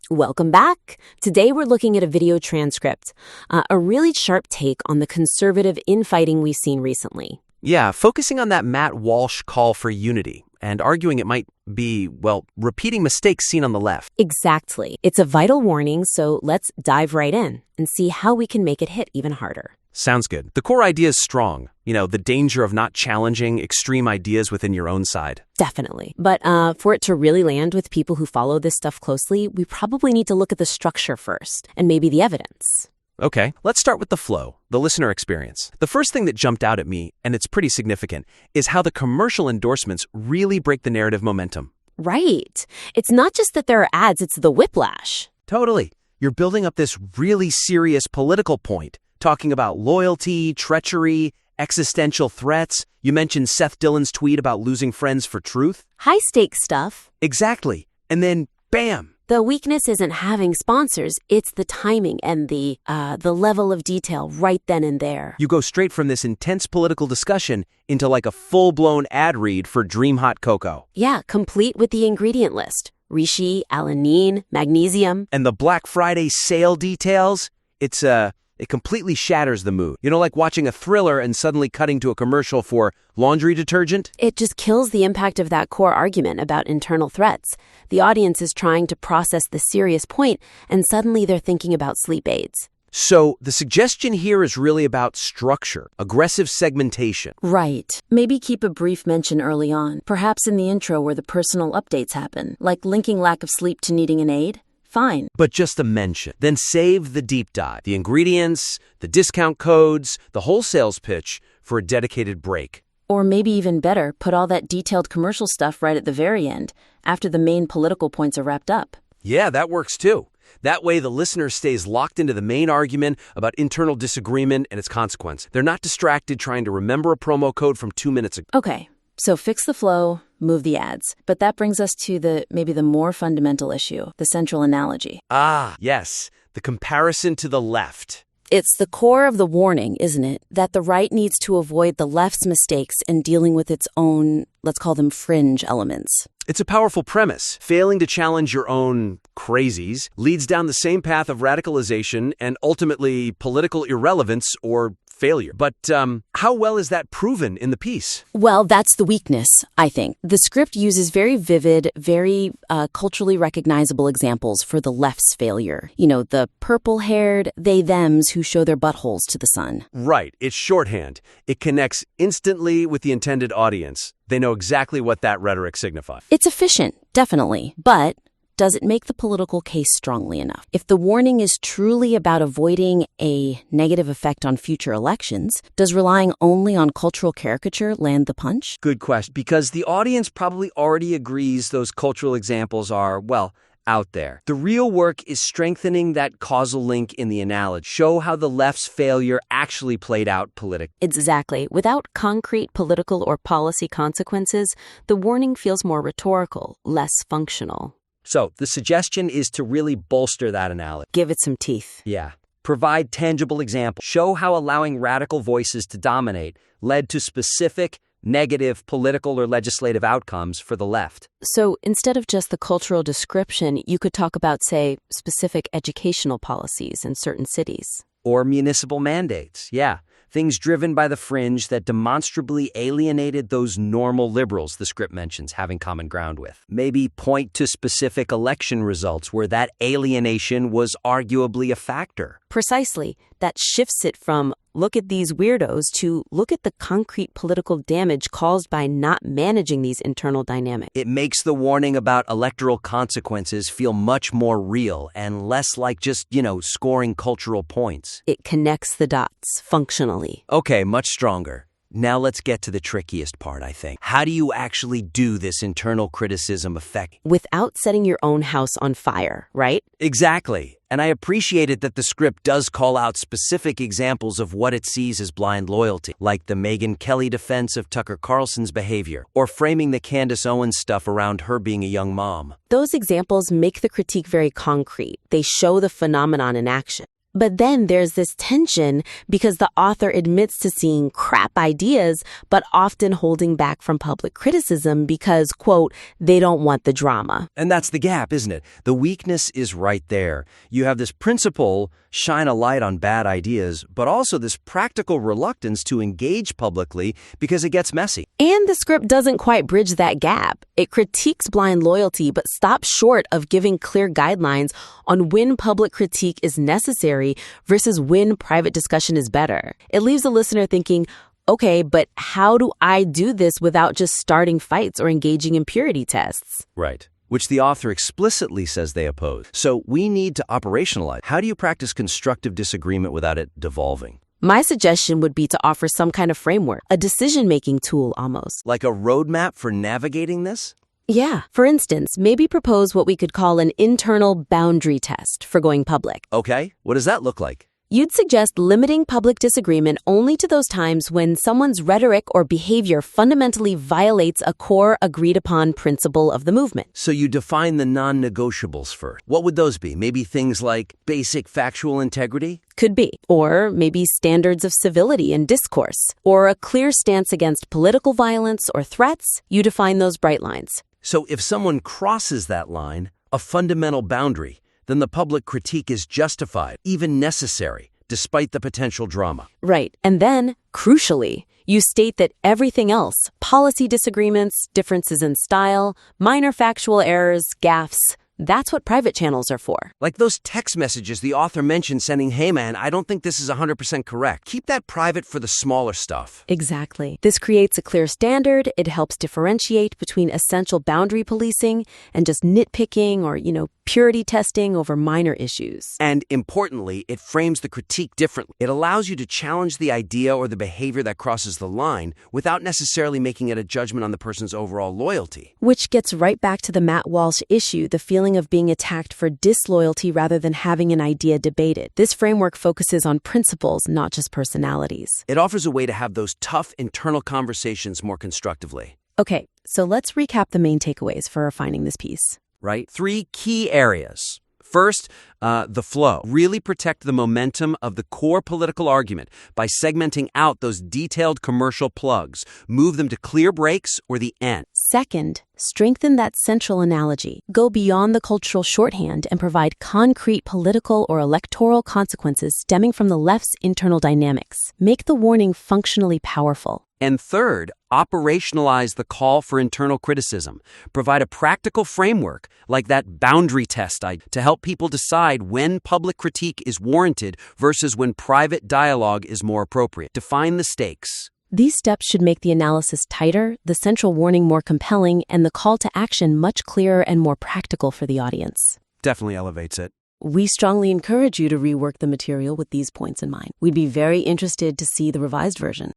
Welcome back. Today we're looking at a video transcript, a really sharp take on the conservative infighting we've seen recently. Yeah, focusing on that Matt Walsh call for unity and arguing it might be, repeating mistakes seen on the left. Exactly. It's a vital warning, so let's dive right in and see how we can make it hit even harder. Sounds good. The core idea is strong. The danger of not challenging extreme ideas within your own side. Definitely. But for it to really land with people who follow this stuff closely, we probably need to look at the structure first and maybe the evidence. Okay, let's start with the flow, the listener experience. The first thing that jumped out at me, and it's pretty significant, is how the commercial endorsements really break the narrative momentum. Right. It's not just that there are ads, it's the whiplash. Totally. You're building up this really serious political point, talking about loyalty, treachery, existential threats. You mentioned Seth Dillon's tweet about losing friends for truth. High-stakes stuff. Exactly. And then, bam! The weakness isn't having sponsors, it's the timing and the level of detail right then and there. You go straight from this intense political discussion into like a full-blown ad read for Dream Hot Cocoa. Yeah, complete with the ingredient list. Reishi, alanine, magnesium. And the Black Friday sale details, it completely shatters the mood. Like watching a thriller and suddenly cutting to a commercial for laundry detergent. It just kills the impact of that core argument about internal threats. The audience is trying to process the serious point, and suddenly they're thinking about sleep aids. So the suggestion here is really about structure, aggressive segmentation. Right. Maybe keep a brief mention early on, perhaps in the intro where the personal updates happen, like linking lack of sleep to needing an aid. Fine. But just a mention. Then save the deep dive, the ingredients, the discount codes, the whole sales pitch for a dedicated break. Or maybe even better, put all that detailed commercial stuff right at the very end, after the main political points are wrapped up. Yeah, that works too. That way the listener stays locked into the main argument about internal disagreement and its consequence. They're not distracted trying to remember a promo code from 2 minutes ago. Okay. So fix the flow, move the ads. But that brings us to maybe the more fundamental issue, the central analogy. Ah, yes, the comparison to the left. It's the core of the warning, isn't it? That the right needs to avoid the left's mistakes in dealing with its own, let's call them fringe elements. It's a powerful premise. Failing to challenge your own crazies leads down the same path of radicalization and ultimately political irrelevance or failure. But how well is that proven in the piece? Well, that's the weakness, I think. The script uses very vivid, very culturally recognizable examples for the left's failure. The purple-haired they-thems who show their buttholes to the sun. Right. It's shorthand. It connects instantly with the intended audience. They know exactly what that rhetoric signifies. It's efficient, definitely. But does it make the political case strongly enough? If the warning is truly about avoiding a negative effect on future elections, does relying only on cultural caricature land the punch? Good question, because the audience probably already agrees those cultural examples are, out there. The real work is strengthening that causal link in the analogy. Show how the left's failure actually played out politically. Exactly. Without concrete political or policy consequences, the warning feels more rhetorical, less functional. So the suggestion is to really bolster that analogy. Give it some teeth. Yeah. Provide tangible examples. Show how allowing radical voices to dominate led to specific, negative political or legislative outcomes for the left. So instead of just the cultural description, you could talk about, say, specific educational policies in certain cities. Or municipal mandates, yeah. Things driven by the fringe that demonstrably alienated those normal liberals the script mentions having common ground with. Maybe point to specific election results where that alienation was arguably a factor. Precisely. That shifts it from look at these weirdos to look at the concrete political damage caused by not managing these internal dynamics. It makes the warning about electoral consequences feel much more real and less like just, scoring cultural points. It connects the dots functionally. Okay, much stronger. Now let's get to the trickiest part, I think. How do you actually do this internal criticism effect? Without setting your own house on fire, right? Exactly. And I appreciated that the script does call out specific examples of what it sees as blind loyalty, like the Megyn Kelly defense of Tucker Carlson's behavior, or framing the Candace Owens stuff around her being a young mom. Those examples make the critique very concrete. They show the phenomenon in action. But then there's this tension because the author admits to seeing crap ideas, but often holding back from public criticism because, quote, they don't want the drama. And that's the gap, isn't it? The weakness is right there. You have this principle, shine a light on bad ideas, but also this practical reluctance to engage publicly because it gets messy. And the script doesn't quite bridge that gap. It critiques blind loyalty, but stops short of giving clear guidelines on when public critique is necessary versus when private discussion is better. It leaves the listener thinking, okay, but how do I do this without just starting fights or engaging in purity tests? Right. Which the author explicitly says they oppose. So we need to operationalize. How do you practice constructive disagreement without it devolving? My suggestion would be to offer some kind of framework, a decision-making tool almost. Like a roadmap for navigating this? Yeah. For instance, maybe propose what we could call an internal boundary test for going public. Okay, what does that look like? You'd suggest limiting public disagreement only to those times when someone's rhetoric or behavior fundamentally violates a core agreed-upon principle of the movement. So you define the non-negotiables first. What would those be? Maybe things like basic factual integrity? Could be. Or maybe standards of civility and discourse. Or a clear stance against political violence or threats. You define those bright lines. So if someone crosses that line, a fundamental boundary, then the public critique is justified, even necessary, despite the potential drama. Right. And then, crucially, you state that everything else, policy disagreements, differences in style, minor factual errors, gaffes, that's what private channels are for. Like those text messages the author mentioned sending, hey man, I don't think this is 100% correct. Keep that private for the smaller stuff. Exactly. This creates a clear standard. It helps differentiate between essential boundary policing and just nitpicking or, purity testing over minor issues. And importantly, it frames the critique differently. It allows you to challenge the idea or the behavior that crosses the line without necessarily making it a judgment on the person's overall loyalty. Which gets right back to the Matt Walsh issue, the feeling of being attacked for disloyalty rather than having an idea debated. This framework focuses on principles, not just personalities. It offers a way to have those tough internal conversations more constructively. Okay, so let's recap the main takeaways for refining this piece. Right? 3 key areas. First, the flow. Really protect the momentum of the core political argument by segmenting out those detailed commercial plugs. Move them to clear breaks or the end. Second, strengthen that central analogy. Go beyond the cultural shorthand and provide concrete political or electoral consequences stemming from the left's internal dynamics. Make the warning functionally powerful. And third, operationalize the call for internal criticism. Provide a practical framework, like that boundary test, to help people decide when public critique is warranted versus when private dialogue is more appropriate. Define the stakes. These steps should make the analysis tighter, the central warning more compelling, and the call to action much clearer and more practical for the audience. Definitely elevates it. We strongly encourage you to rework the material with these points in mind. We'd be very interested to see the revised version.